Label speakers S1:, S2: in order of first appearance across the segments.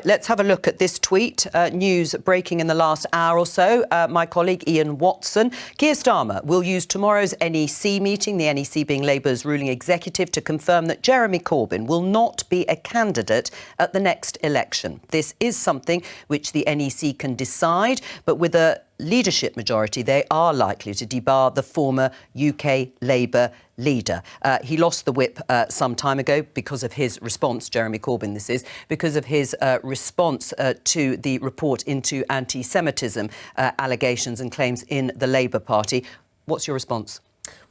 S1: Let's have a look at this tweet. News breaking in the last hour or so. My colleague Ian Watson. Keir Starmer will use tomorrow's NEC meeting, the NEC being Labour's ruling executive, to confirm that Jeremy Corbyn will not be a candidate at the next election. This is something which the NEC can decide, but with a leadership majority, they are likely to debar the former UK Labour leader. He lost the whip some time ago because of his response, Jeremy Corbyn this is, because of his response to the report into anti-Semitism allegations and claims in the Labour Party. What's your response?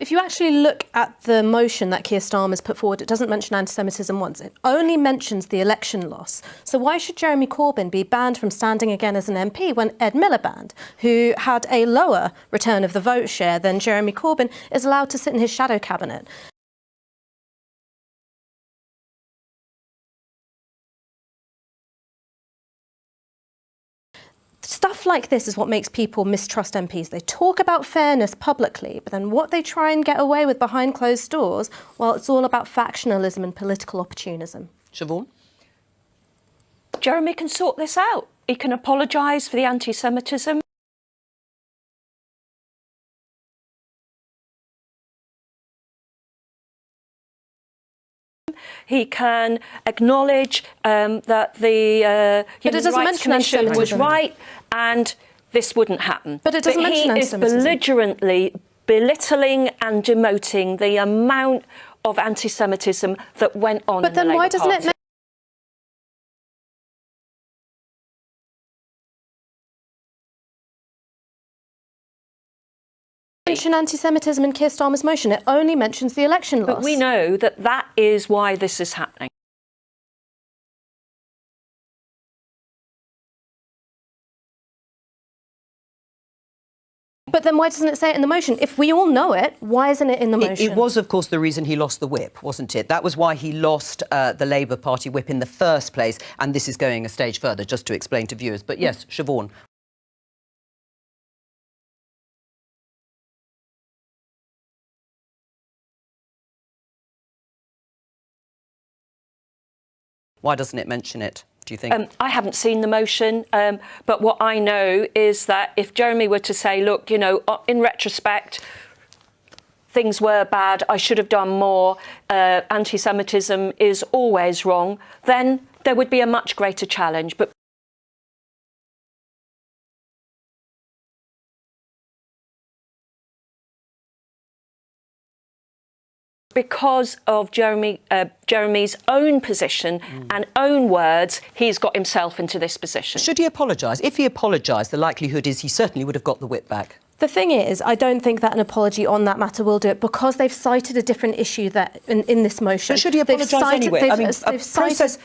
S2: If you actually look at the motion that Keir Starmer's put forward, it doesn't mention anti-Semitism once. It only mentions the election loss. So why should Jeremy Corbyn be banned from standing again as an MP when Ed Miliband, who had a lower return of the vote share than Jeremy Corbyn, is allowed to sit in his shadow cabinet? Stuff like this is what makes people mistrust MPs. They talk about fairness publicly, but then what they try and get away with behind closed doors, well, it's all about factionalism and political opportunism.
S1: Siobahn?
S3: Jeremy can sort this out. He can apologise for the anti-Semitism. He can acknowledge that the Human Rights Commission was right and this wouldn't happen.
S2: But it doesn't mention anti-Semitism.
S3: He is belligerently belittling and demoting the amount of anti-Semitism that went on in the Labour Party. But then why doesn't it
S2: mention anti-Semitism in Keir Starmer's motion? It only mentions the election loss.
S3: But we know that that is why this is happening.
S2: But then why doesn't it say it in the motion? If we all know it, why isn't it in the motion?
S1: It was, of course, the reason he lost the whip, wasn't it? That was why he lost the Labour Party whip in the first place. And this is going a stage further, just to explain to viewers. But yes, Siobahn. Why doesn't it mention it, do you think?
S3: I haven't seen the motion, but what I know is that if Jeremy were to say, look, you know, in retrospect, things were bad, I should have done more, anti-Semitism is always wrong, then there would be a much greater challenge. But because of Jeremy's own position and own words, he's got himself into this position.
S1: Should he apologise? If he apologised, the likelihood is he certainly would have got the whip back.
S2: The thing is, I don't think that an apology on that matter will do it because they've cited a different issue that in this motion.
S1: But should he apologise anyway? I mean,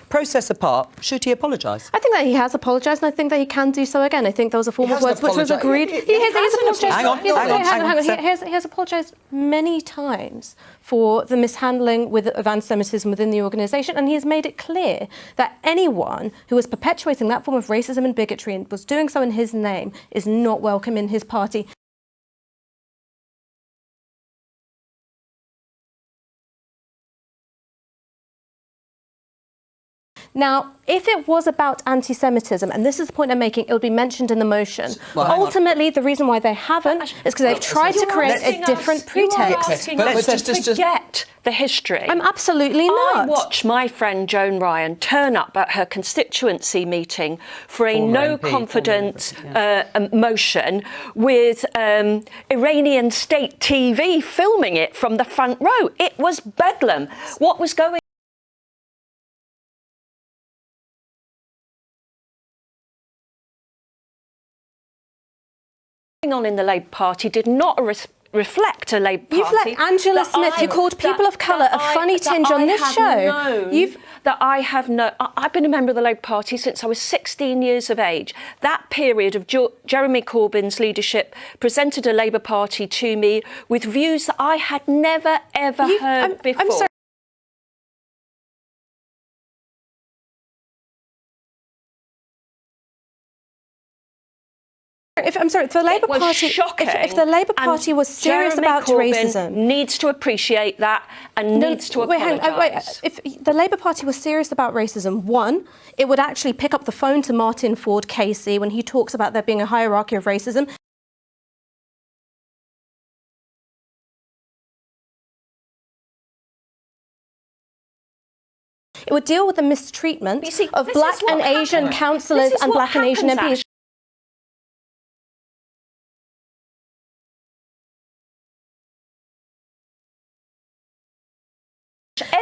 S1: process apart, should he apologise?
S2: I think that he has apologised, and I think that he can do so again. I think there was a form of words which was agreed. He has apologised. Hang on. He has apologised many times for the mishandling of anti-Semitism within the organisation, and he has made it clear that anyone who was perpetuating that form of racism and bigotry and was doing so in his name is not welcome in his party. Now, if it was about anti-Semitism, and this is the point I'm making, it would be mentioned in the motion. Well, ultimately, the reason why they haven't is because they've tried to create a different pretext.
S3: But let's just forget the history.
S2: I'm absolutely not.
S3: I watched my friend Joan Ryan turn up at her constituency meeting for a no-confidence motion with Iranian state TV filming it from the front row. It was bedlam. What was going on in the Labour Party did not reflect a Labour Party.
S2: You've let Angela Smith, who called people of colour a funny tinge on this show. I've been a member of the Labour Party since I was 16 years of age. That period of Jeremy Corbyn's leadership presented a Labour Party to me with views that I had never, ever heard before. I'm sorry. I'm sorry, if the Labour Party, if the Labour Party was serious about racism,
S3: needs to appreciate that and needs to apologise.
S2: If the Labour Party was serious about racism, one, it would actually pick up the phone to Martin Ford Casey when he talks about there being a hierarchy of racism. It would deal with the mistreatment of black and Asian councillors and black and Asian MPs.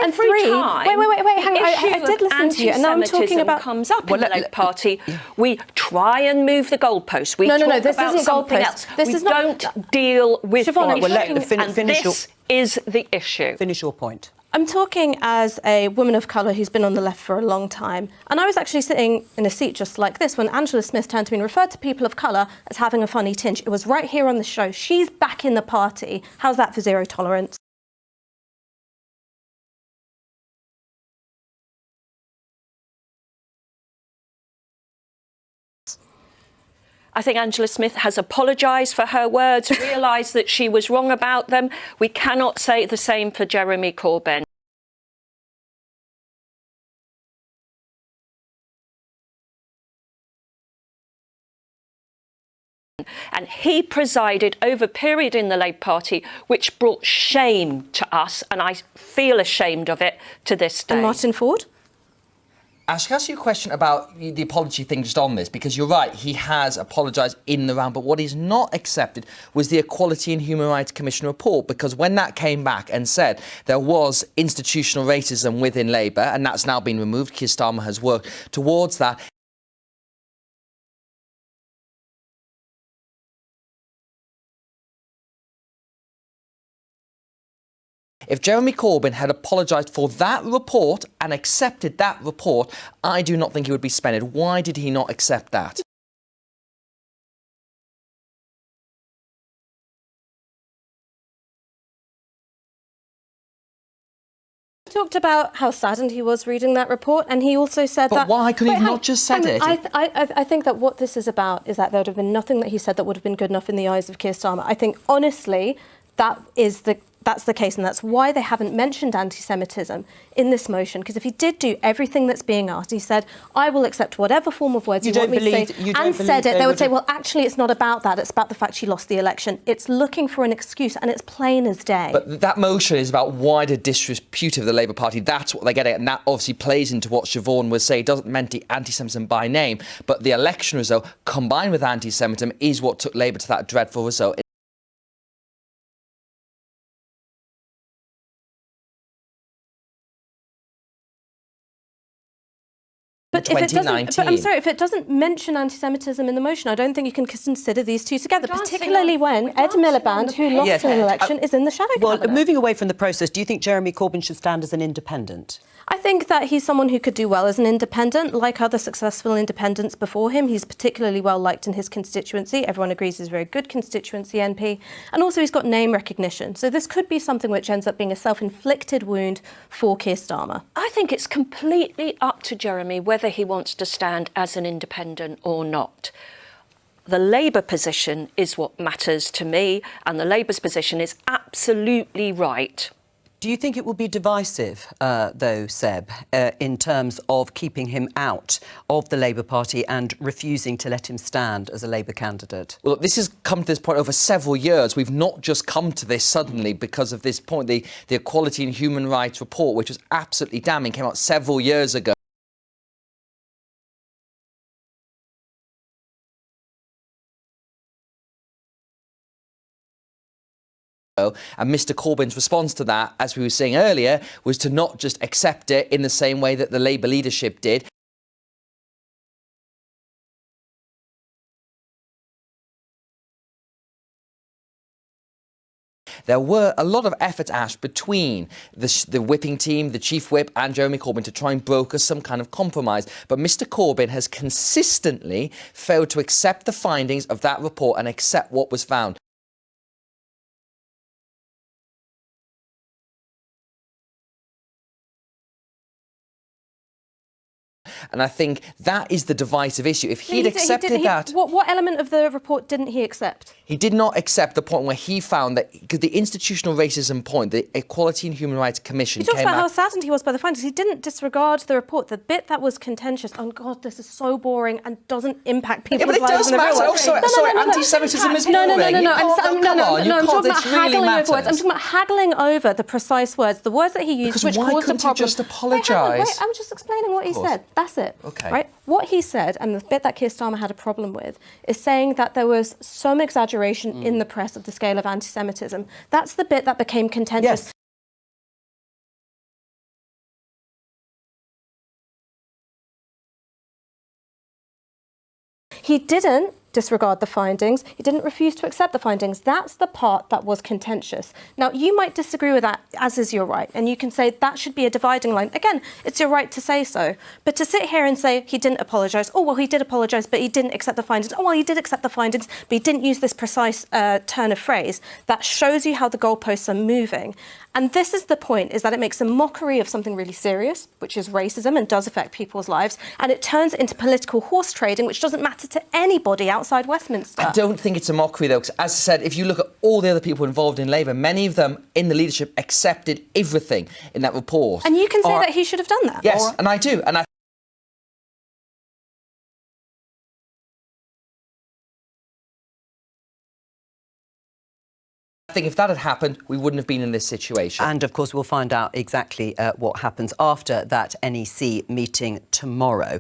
S3: And three,
S2: wait, hang on. I did listen to you, and now I'm talking about
S3: comes up in the Labour Party. We try and move the goalposts. We talk
S2: this
S3: about
S2: isn't
S3: something
S2: goalposts.
S3: else.
S2: This
S3: we
S2: is not,
S3: don't deal with
S2: Siobahn,
S3: this is the issue.
S1: Finish your point.
S2: I'm talking as a woman of colour who's been on the left for a long time. And I was actually sitting in a seat just like this when Angela Smith turned to me and referred to people of colour as having a funny tinge. It was right here on the show. She's back in the party. How's that for zero tolerance?
S3: I think Angela Smith has apologised for her words, realised that she was wrong about them. We cannot say the same for Jeremy Corbyn. And he presided over a period in the Labour Party which brought shame to us, and I feel ashamed of it to this day.
S2: And Martin Ford?
S4: Ash, can I ask you a question about the apology thing just on this? Because you're right, he has apologised in the round, but what he's not accepted was the Equality and Human Rights Commission report, because when that came back and said there was institutional racism within Labour, and that's now been removed, Keir Starmer has worked towards that. If Jeremy Corbyn had apologised for that report and accepted that report, I do not think he would be suspended. Why did he not accept that?
S2: Talked about how saddened he was reading that report, and he also said that...
S4: But why could he have not just said it?
S2: I think that what this is about is that there would have been nothing that he said that would have been good enough in the eyes of Keir Starmer. I think, honestly, that's the case, and that's why they haven't mentioned anti-Semitism in this motion, because if he did do everything that's being asked, he said, I will accept whatever form of words you want me to say, and said it, they would say, well, actually, it's not about that, it's about the fact she lost the election. It's looking for an excuse, and it's plain as day.
S4: But that motion is about wider disrepute of the Labour Party. That's what they're getting at, and that obviously plays into what Siobahn was saying. It doesn't mention anti-Semitism by name, but the election result, combined with anti-Semitism, is what took Labour to that dreadful result.
S2: But if it doesn't mention anti-Semitism in the motion, I don't think you can consider these two together, particularly when Ed Miliband, who lost an election, is in the shadow cabinet.
S1: Well, moving away from the process, do you think Jeremy Corbyn should stand as an independent?
S2: I think that he's someone who could do well as an independent. Like other successful independents before him, he's particularly well liked in his constituency. Everyone agrees he's a very good constituency MP. And also he's got name recognition. So this could be something which ends up being a self-inflicted wound for Keir Starmer.
S3: I think it's completely up to Jeremy whether he wants to stand as an independent or not. The Labour position is what matters to me, and the Labour's position is absolutely right.
S1: Do you think it will be divisive, though, Seb, in terms of keeping him out of the Labour Party and refusing to let him stand as a Labour candidate?
S4: Well, this has come to this point over several years. We've not just come to this suddenly because of this point. The Equality and Human Rights report, which was absolutely damning, came out several years ago. And Mr Corbyn's response to that, as we were saying earlier, was to not just accept it in the same way that the Labour leadership did. There were a lot of efforts, Ash, between the whipping team, the chief whip and Jeremy Corbyn to try and broker some kind of compromise. But Mr Corbyn has consistently failed to accept the findings of that report and accept what was found. And I think that is the divisive issue. If he'd accepted that...
S2: What element of the report didn't he accept?
S4: He did not accept the point where he found that, because the institutional racism point, the Equality and Human Rights Commission
S2: He talks about how saddened he was by the findings. He didn't disregard the report. The bit that was contentious, oh God, this is so boring and doesn't impact people's lives in the real world.
S4: Sorry, anti-Semitism is boring.
S2: I'm talking about haggling over words. I'm talking about haggling over the precise words, the words that he used, which caused the problem.
S4: Why couldn't he just apologise?
S2: I'm just explaining what he said. That's it.
S4: Okay.
S2: Right? What he said, and the bit that Keir Starmer had a problem with, is saying that there was some exaggeration in the press of the scale of anti-Semitism. That's the bit that became contentious.
S4: Yes.
S2: He didn't disregard the findings. He didn't refuse to accept the findings. That's the part that was contentious. Now, you might disagree with that, as is your right, and you can say that should be a dividing line. Again, it's your right to say so. But to sit here and say he didn't apologise, oh, well, he did apologise, but he didn't accept the findings. Oh, well, he did accept the findings, but he didn't use this precise turn of phrase. That shows you how the goalposts are moving. And this is the point, is that it makes a mockery of something really serious, which is racism and does affect people's lives, and it turns it into political horse trading, which doesn't matter to anybody outside Westminster.
S4: I don't think it's a mockery, though, because as I said, if you look at all the other people involved in Labour, many of them in the leadership accepted everything in that report.
S2: And you can say that he should have done that.
S4: Yes, and I do. And I think if that had happened, we wouldn't have been in this situation.
S1: And, of course, we'll find out exactly what happens after that NEC meeting tomorrow.